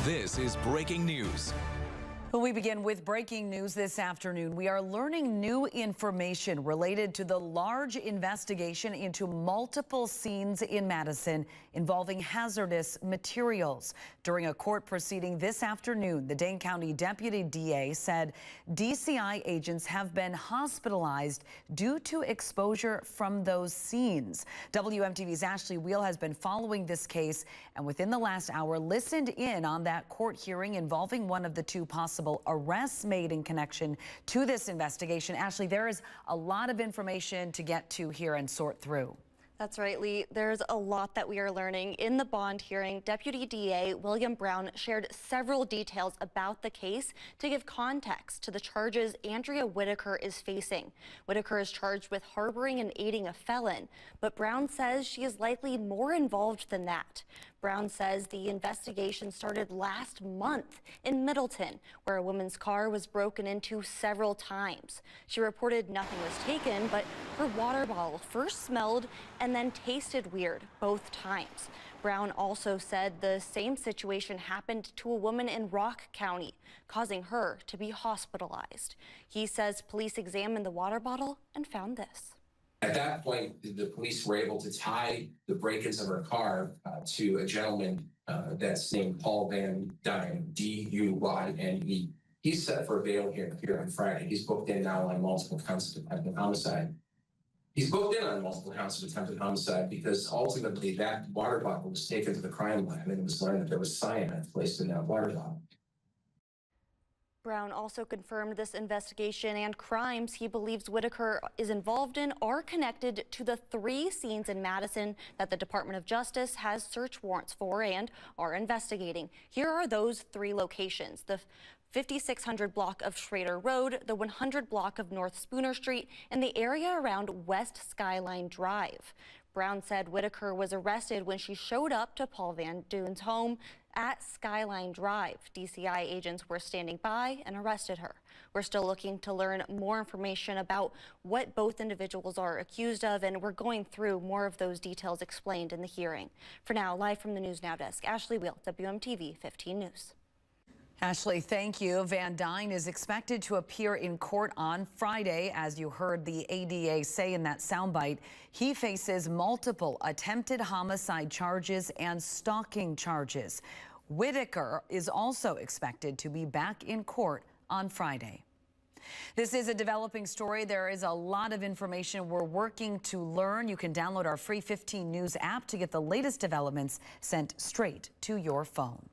This is breaking news. We begin with breaking news this afternoon. We are learning new information related to the large investigation into multiple scenes in Madison involving hazardous materials. During a court proceeding this afternoon, the Dane County Deputy DA said DCI agents have been hospitalized due to exposure from those scenes. WMTV's Ashley Wheel has been following this case and within the last hour listened in on that court hearing involving one of the two possible arrests made in connection to this investigation. Ashley, there is a lot of information to get to here and sort through. That's right, Lee. There's a lot that we are learning. In the bond hearing, Deputy DA William Brown shared several details about the case to give context to the charges Andrea Whitaker is facing. Whitaker is charged with harboring and aiding a felon, but Brown says she is likely more involved than that. Brown says the investigation started last month in Middleton, where a woman's car was broken into several times. She reported nothing was taken, but her water bottle first smelled and then tasted weird both times. Brown also said the same situation happened to a woman in Rock County, causing her to be hospitalized. He says police examined the water bottle and found this. At that point, the police were able to tie the break-ins of her car to a gentleman that's named Paul Van Dyne, D-U-Y-N-E. He's set for bail here on Friday. He's booked in now on multiple counts of attempted homicide. He's booked in on multiple counts of attempted homicide because ultimately that water bottle was taken to the crime lab and it was learned that there was cyanide placed in that water bottle. Brown also confirmed this investigation and crimes he believes Whitaker is involved in are connected to the 3 scenes in Madison that the Department of Justice has search warrants for and are investigating. Here are those 3 locations: the 5600 block of Schrader Road, the 100 block of North Spooner Street, and the area around West Skyline Drive. Brown said Whitaker was arrested when she showed up to Paul Van Duyn's home at Skyline Drive. DCI agents were standing by and arrested her. We're still looking to learn more information about what both individuals are accused of, and we're going through more of those details explained in the hearing. For now, live from the News Now desk, Ashley Wheel, WMTV 15 News. Ashley, thank you. Van Dyne is expected to appear in court on Friday. As you heard the ADA say in that soundbite, he faces multiple attempted homicide charges and stalking charges. Whitaker is also expected to be back in court on Friday. This is a developing story. There is a lot of information we're working to learn. You can download our free 15 News app to get the latest developments sent straight to your phone.